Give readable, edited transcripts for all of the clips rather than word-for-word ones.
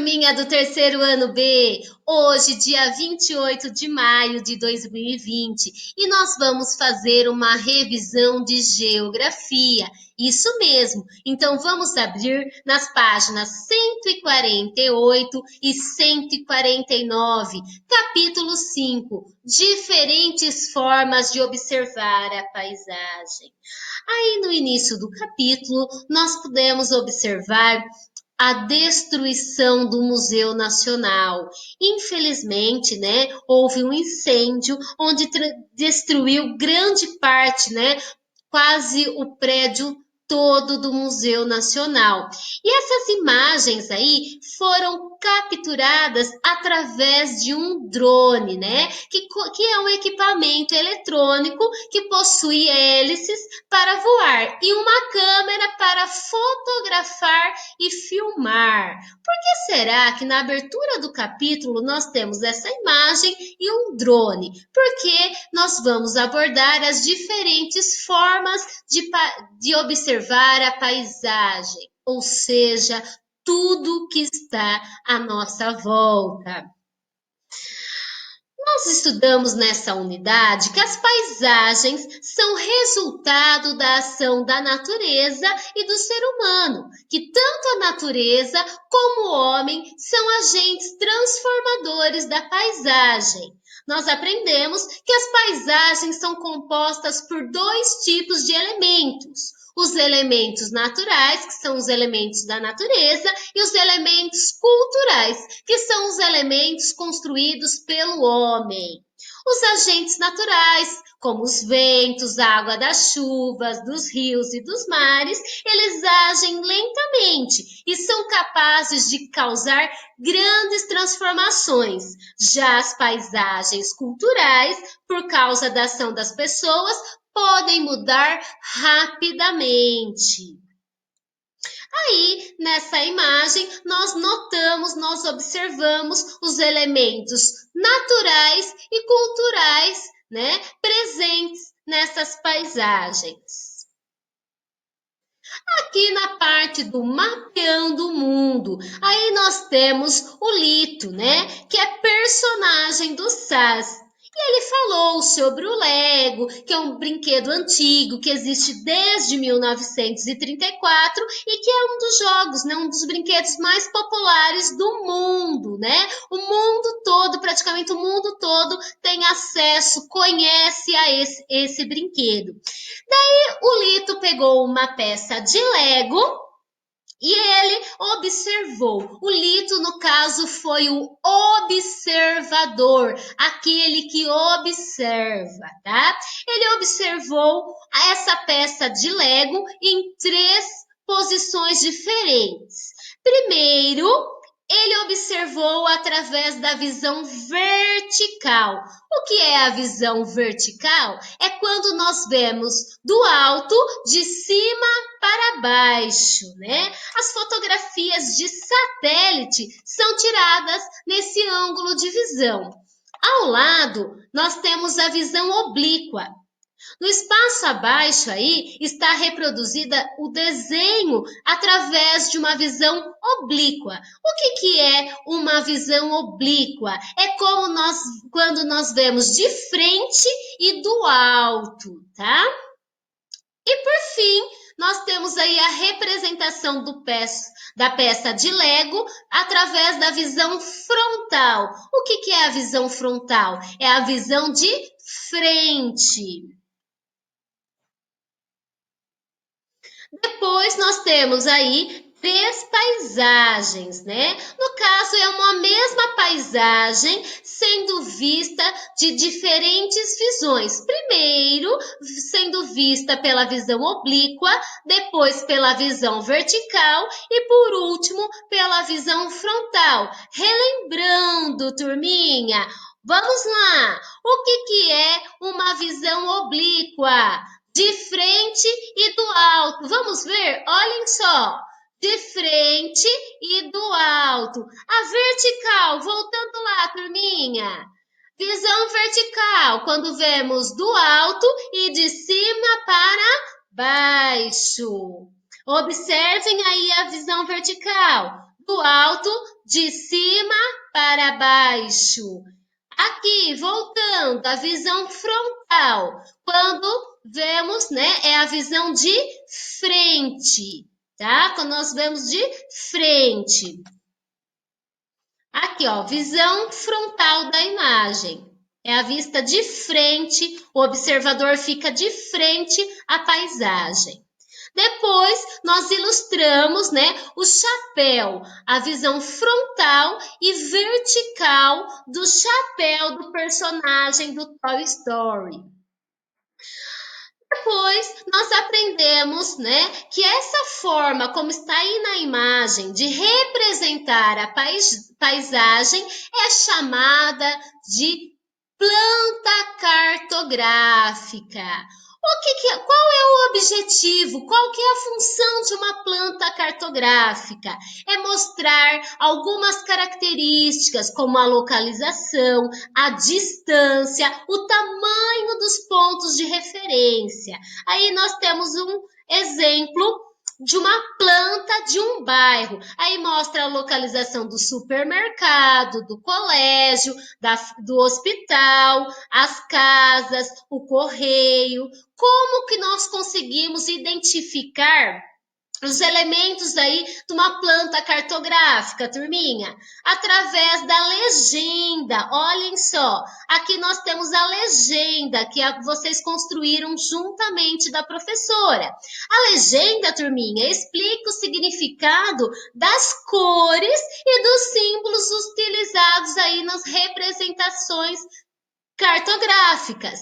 turminha do terceiro ano B! Hoje, dia 28 de maio de 2020, e nós vamos fazer uma revisão de geografia. Isso mesmo! Então, vamos abrir nas páginas 148 e 149, capítulo 5, diferentes formas de observar a paisagem. Aí, no início do capítulo, nós pudemos observar a destruição do Museu Nacional. Infelizmente, né, houve um incêndio onde destruiu grande parte, né, quase o prédio todo do Museu Nacional. E essas imagens aí foram capturadas através de um drone, né? Que é um equipamento eletrônico que possui hélices para voar e uma câmera para fotografar e filmar. Por que será que na abertura do capítulo nós temos essa imagem e um drone? Porque nós vamos abordar as diferentes formas de observar a paisagem, ou seja, tudo que está à nossa volta. Nós estudamos nessa unidade que as paisagens são resultado da ação da natureza e do ser humano, que tanto a natureza como o homem são agentes transformadores da paisagem. Nós aprendemos que as paisagens são compostas por dois tipos de elementos: os elementos naturais, que são os elementos da natureza, e os elementos culturais, que são os elementos construídos pelo homem. Os agentes naturais, como os ventos, a água das chuvas, dos rios e dos mares, eles agem lentamente e são capazes de causar grandes transformações. Já as paisagens culturais, por causa da ação das pessoas, podem mudar rapidamente. Aí, nessa imagem, nós observamos os elementos naturais e culturais, né, presentes nessas paisagens. Aqui na parte do Mapeando o Mundo, aí nós temos o Lito, né, que é personagem do SAS. E ele falou sobre o Lego, que é um brinquedo antigo que existe desde 1934 e que é um dos jogos, né, um dos brinquedos mais populares do mundo, né? O mundo todo, praticamente o mundo todo tem acesso, conhece a esse brinquedo. Daí o Lito pegou uma peça de Lego e ele observou. O Lito, no caso, foi o observador, aquele que observa, tá? Ele observou essa peça de Lego em três posições diferentes. Primeiro, ele observou através da visão vertical. O que é a visão vertical? É quando nós vemos do alto, de cima para baixo, né? As fotografias de satélite são tiradas nesse ângulo de visão. Ao lado, nós temos a visão oblíqua. No espaço abaixo aí está reproduzida o desenho através de uma visão oblíqua. O que é uma visão oblíqua? É quando nós vemos de frente e do alto, tá? E por fim, nós temos aí a representação da peça de Lego através da visão frontal. O que é a visão frontal? É a visão de frente. Depois nós temos aí três paisagens, né? No caso, é uma mesma paisagem sendo vista de diferentes visões. Primeiro, sendo vista pela visão oblíqua, depois pela visão vertical e, por último, pela visão frontal. Relembrando, turminha, vamos lá! O que é uma visão oblíqua? De frente e do alto. Vamos ver? Olhem só. De frente e do alto. A vertical, voltando lá, turminha. Visão vertical, quando vemos do alto e de cima para baixo. Observem aí a visão vertical. do alto, de cima para baixo. Aqui, voltando, a visão frontal. Quando vemos, né, é a visão de frente, tá? Quando nós vemos de frente. Aqui, ó, visão frontal da imagem. É a vista de frente, o observador fica de frente à paisagem. Depois, nós ilustramos, né, o chapéu, a visão frontal e vertical do chapéu do personagem do Toy Story. Depois, nós aprendemos, né, que essa forma, como está aí na imagem, de representar a paisagem é chamada de planta cartográfica. Qual é o objetivo? Qual que é a função de uma planta cartográfica? É mostrar algumas características, como a localização, a distância, o tamanho dos pontos de referência. Aí nós temos um exemplo de uma planta de um bairro. Aí mostra a localização do supermercado, do colégio, do hospital, as casas, o correio. Como que nós conseguimos identificar os elementos aí de uma planta cartográfica, turminha? Através da legenda. Olhem só, aqui nós temos a legenda que vocês construíram juntamente da professora. A legenda, turminha, explica o significado das cores e dos símbolos utilizados aí nas representações cartográficas.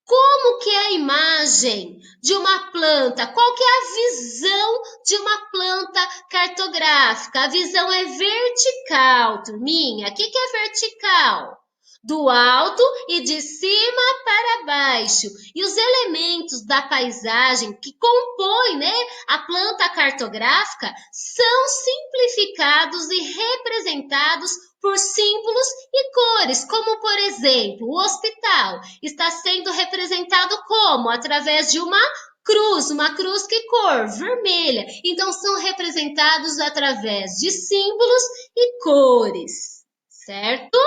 Como que é a imagem de uma planta? Qual que é a visão de uma planta cartográfica? A visão é vertical, turminha. O que é vertical? Do alto e de cima para baixo. E os elementos da paisagem que compõem, né, a planta cartográfica são simplificados e representados por símbolos e cores, como por exemplo, o hospital está sendo representado como? Através de uma cruz que cor? Vermelha. Então são representados através de símbolos e cores, certo?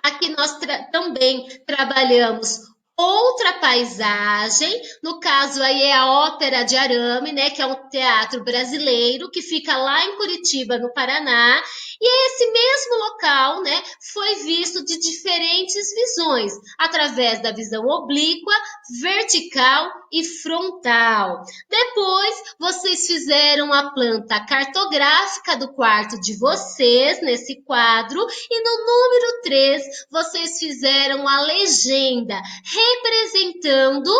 Aqui nós também trabalhamos outra paisagem, no caso aí é a Ópera de Arame, né, que é um teatro brasileiro que fica lá em Curitiba, no Paraná, e esse mesmo local, né, foi visto de diferentes visões, através da visão oblíqua, vertical e frontal. Depois, vocês fizeram a planta cartográfica do quarto de vocês, nesse quadro, e no número 3, vocês fizeram a legenda, representando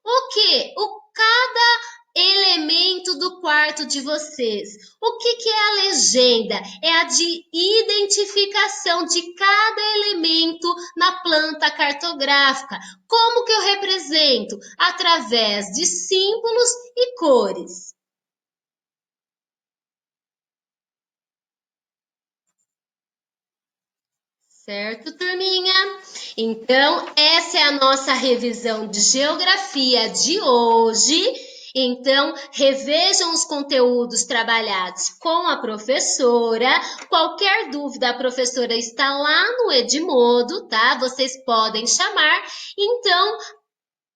o quê? Cada elemento do quarto de vocês. O que é a legenda? É a de identificação de cada elemento na planta cartográfica. Como que eu represento? Através de símbolos e cores. Certo, turminha? Então, essa é a nossa revisão de geografia de hoje. Então, revejam os conteúdos trabalhados com a professora. Qualquer dúvida, a professora está lá no Edmodo, tá? Vocês podem chamar. Então,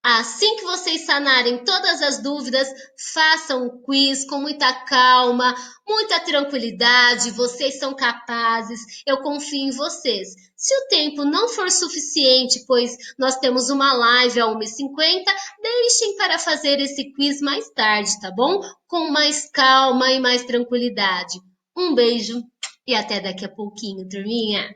assim que vocês sanarem todas as dúvidas, façam o quiz com muita calma, muita tranquilidade. Vocês são capazes, eu confio em vocês. Se o tempo não for suficiente, pois nós temos uma live a 1h50, deixem para fazer esse quiz mais tarde, tá bom? Com mais calma e mais tranquilidade. Um beijo e até daqui a pouquinho, turminha!